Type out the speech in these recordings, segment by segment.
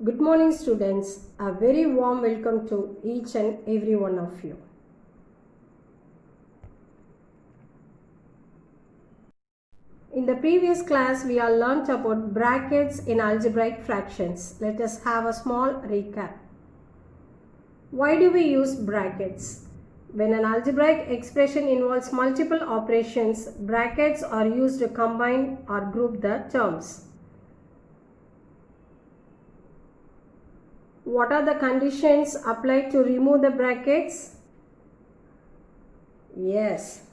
Good morning students, a very warm welcome to each and every one of you. In the previous class we have learnt about brackets in algebraic fractions. Let us have a small recap. Why do we use brackets? When an algebraic expression involves multiple operations, brackets are used to combine or group the terms. What are the conditions applied to remove the brackets? Yes.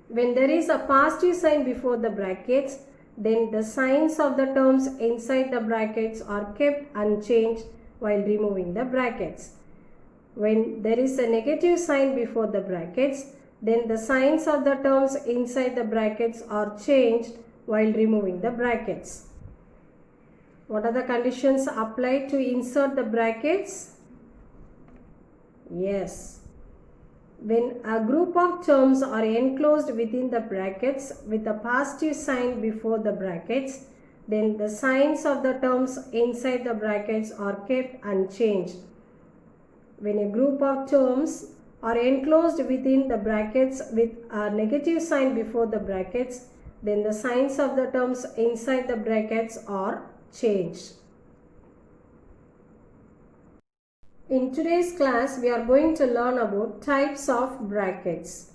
When there is a positive sign before the brackets, then the signs of the terms inside the brackets are kept unchanged while removing the brackets. When there is a negative sign before the brackets, then the signs of the terms inside the brackets are changed while removing the brackets. What are the conditions applied to insert the brackets? Yes. When a group of terms are enclosed within the brackets with a positive sign before the brackets, then the signs of the terms inside the brackets are kept unchanged. When a group of terms are enclosed within the brackets with a negative sign before the brackets, then the signs of the terms inside the brackets are changed. In today's class, we are going to learn about types of brackets.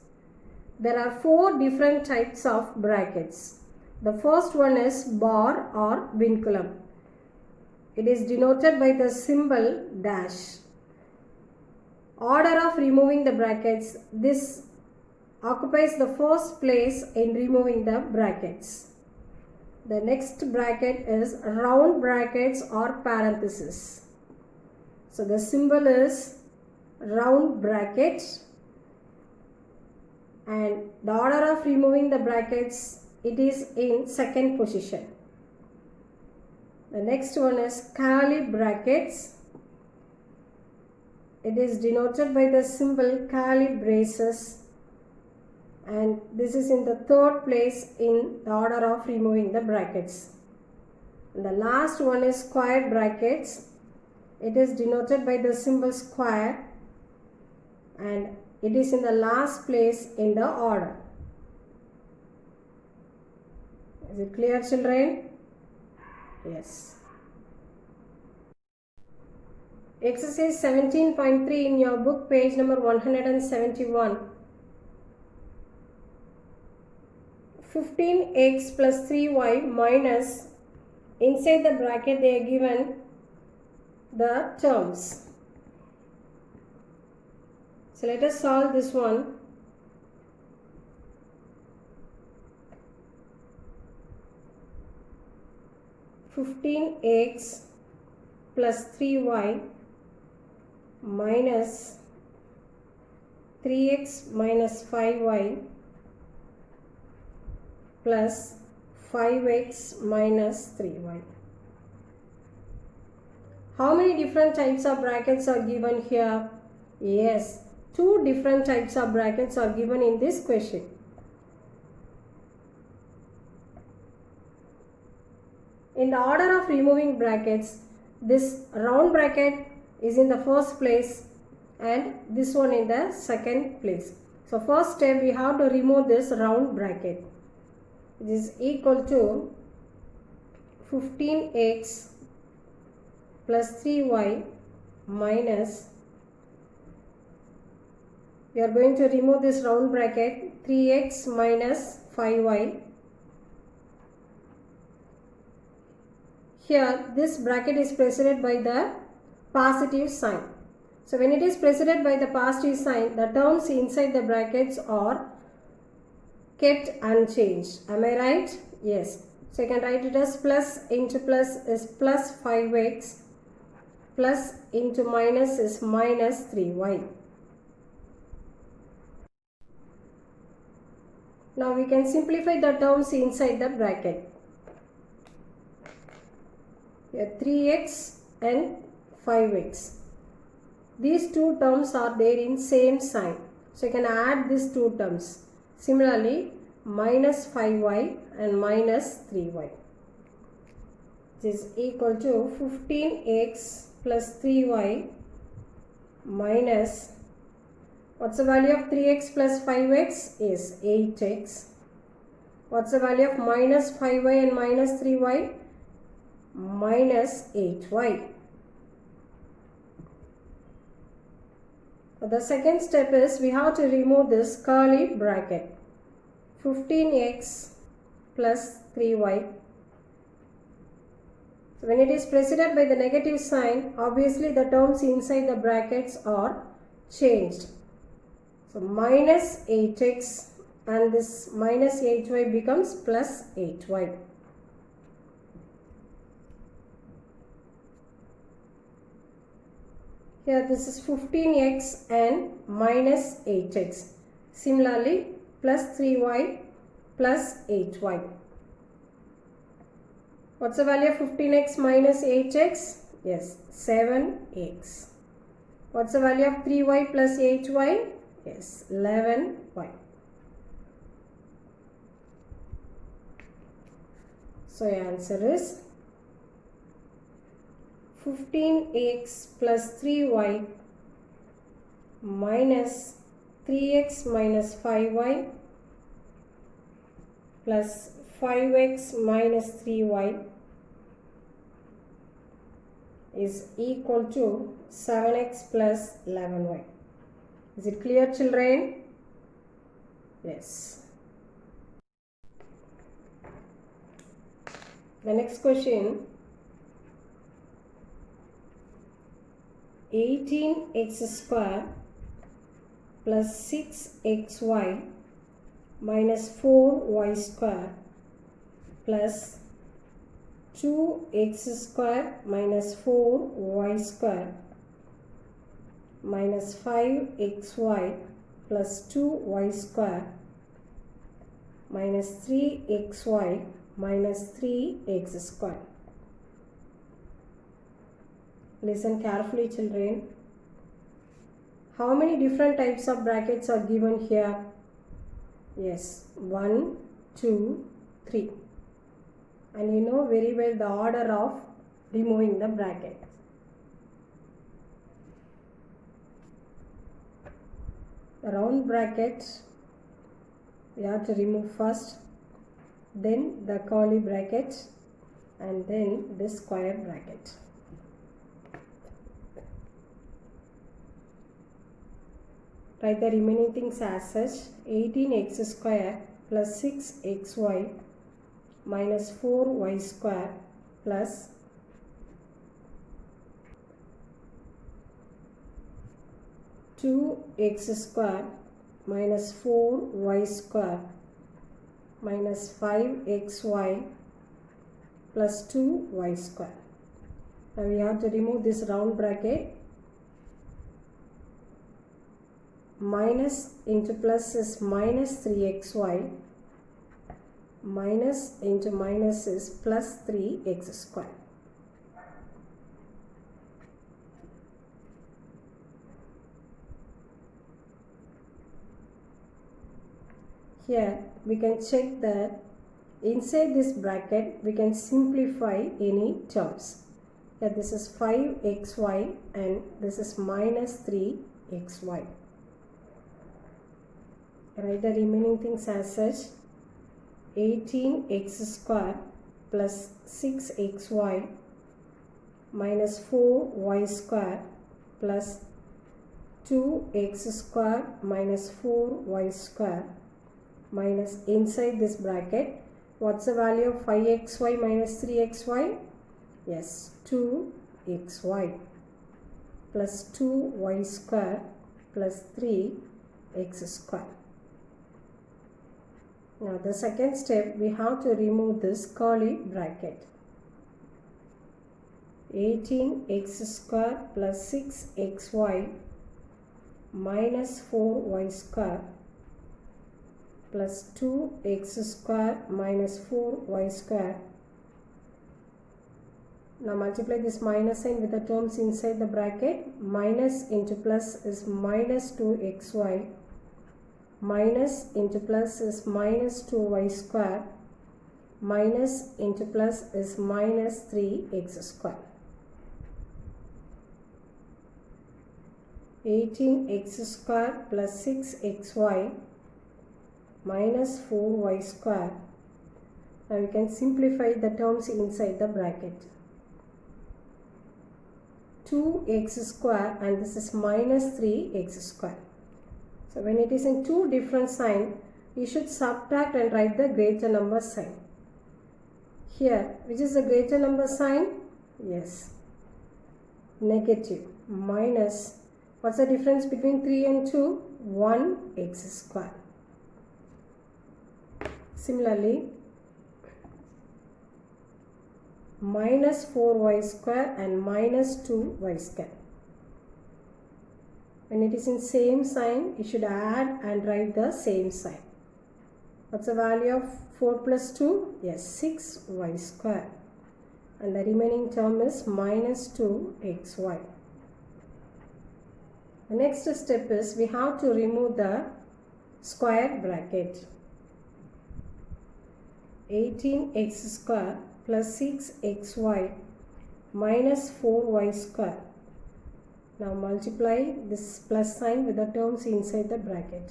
There are 4 different types of brackets. The first one is bar or vinculum. It is denoted by the symbol dash. Order of removing the brackets. This occupies the first place in removing the brackets. The next bracket is round brackets or parentheses. So the symbol is round bracket, and the order of removing the brackets, it is in second position. The next one is curly brackets. It is denoted by the symbol curly braces, and this is in the third place in the order of removing the brackets. And the last one is square brackets. It is denoted by the symbol square, and it is in the last place in the order. Is it clear, children? Yes. Exercise 17.3 in your book, page number 171. 15x plus 3y minus, inside the bracket they are given the terms. So let us solve this one. (15x plus 3y minus 3x minus 5y plus 5x minus 3y. How many different types of brackets are given here? Yes, 2 different types of brackets are given in this question. In the order of removing brackets, this round bracket is in the first place and this one in the second place. So first step, we have to remove this round bracket. It is equal to 15x plus 3y minus, we are going to remove this round bracket, 3x minus 5y. Here this bracket is preceded by the positive sign. So when it is preceded by the positive sign, the terms inside the brackets are kept unchanged. Am I right? Yes. So you can write it as plus into plus is plus 5x, plus into minus is minus 3y. Now we can simplify the terms inside the bracket. Here 3x and 5x. These 2 terms are there in same sign. So you can add these 2 terms. Similarly, minus 5y and minus 3y. which is equal to 15x plus 3y minus, what's the value of 3x plus 5x? Is 8x. What's the value of minus 5y and minus 3y? Minus 8y. The second step is we have to remove this curly bracket. 15x plus 3y. So when it is preceded by the negative sign, obviously the terms inside the brackets are changed. So minus 8x and this minus 8y becomes plus 8y. Here this is 15x and minus 8x. Similarly, plus 3y plus 8y. What's the value of 15x minus 8x? Yes, 7x. What's the value of 3y plus 8y? Yes, 11y. So your answer is 15x plus 3y minus 3x minus 5y plus 5x minus 3y is equal to 7x plus 11y. Is it clear, children? Yes. The next question, 18x square plus 6xy minus 4y square plus 2x square minus 4y square minus 5xy plus 2y square minus 3xy minus 3x square. Listen carefully, children. How many different types of brackets are given here? Yes, 1, 2, 3. And you know very well the order of removing the bracket. The round bracket we have to remove first, then the curly bracket, and then this square bracket. Write the remaining things as such. 18x square plus 6xy minus 4y square plus 2x square minus 4y square minus 5xy plus 2y square. Now we have to remove this round bracket. Minus into plus is minus 3xy. Minus into minus is plus 3x square. Here we can check that inside this bracket we can simplify any terms. Here this is 5xy and this is minus 3xy. Write the remaining things as such. 18x square plus 6xy minus 4y square plus 2x square minus 4y square minus inside this bracket, what's the value of 5xy minus 3xy? Yes, 2xy plus 2y square plus 3x square. Now the second step, we have to remove this curly bracket. 18x square plus 6xy minus 4y square plus 2x square minus 4y square. Now multiply this minus sign with the terms inside the bracket. Minus into plus is minus 2xy. Minus into plus is minus 2y square. minus into plus is minus 3x square. 18x square plus 6xy minus 4y square. Now we can simplify the terms inside the bracket. 2x square and this is minus 3x square. So when it is in two different signs, you should subtract and write the greater number sign. Here, which is the greater number sign? Yes, negative. Minus, what's the difference between 3 and 2? 1x square. Similarly, minus 4y square and minus 2y square. When it is in same sign, you should add and write the same sign. What's the value of 4 plus 2? Yes, 6y square. And the remaining term is minus 2xy. The next step is we have to remove the square bracket. 18x square plus 6xy minus 4y square. Now multiply this plus sign with the terms inside the bracket.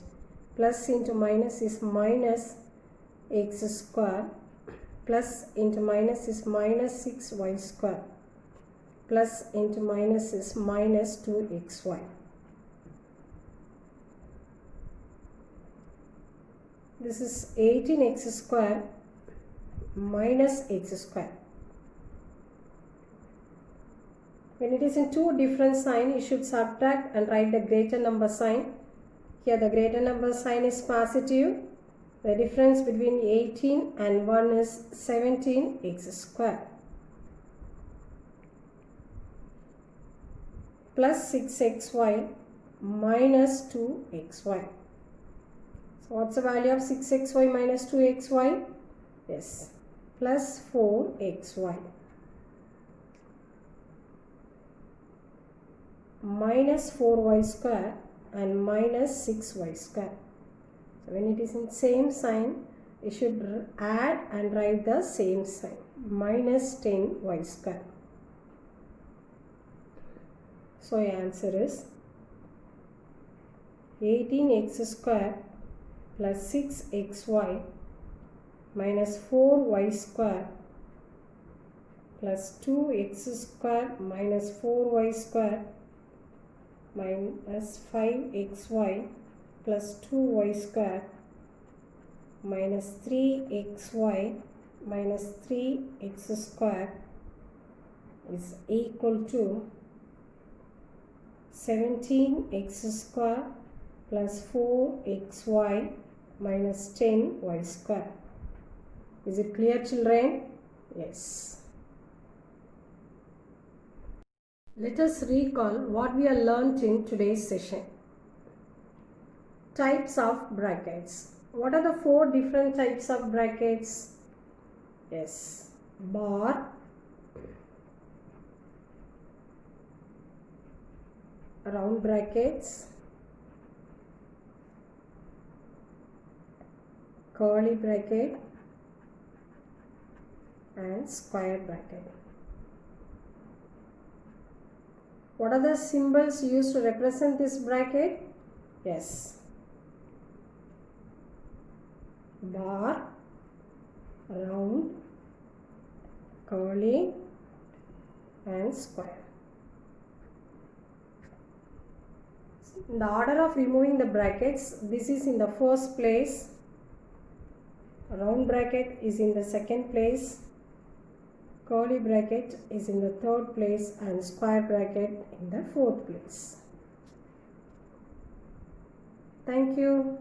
Plus into minus is minus x square. Plus into minus is minus 6y square. Plus into minus is minus 2xy. This is 18x square minus x square. When it is in two different signs, you should subtract and write the greater number sign. Here the greater number sign is positive. The difference between 18 and 1 is 17x square. Plus 6xy minus 2xy. So what's the value of 6xy minus 2xy? Yes, plus 4xy. Minus 4y square and minus 6y square. So when it is in same sign, you should add and write the same sign. Minus 10y square. So your answer is 18x square plus 6xy minus 4y square plus 2x square minus 4y square minus 5xy plus 2y square minus 3xy minus 3x square is equal to 17x square plus 4xy minus 10y square. Is it clear, children? Yes. Let us recall what we have learnt in today's session. Types of brackets. What are the four different types of brackets? Yes, bar, round brackets, curly bracket and square bracket. What are the symbols used to represent this bracket? Yes, bar, round, curly and square. In the order of removing the brackets, this is in the first place, round bracket is in the second place, curly bracket is in the third place and square bracket in the fourth place. Thank you.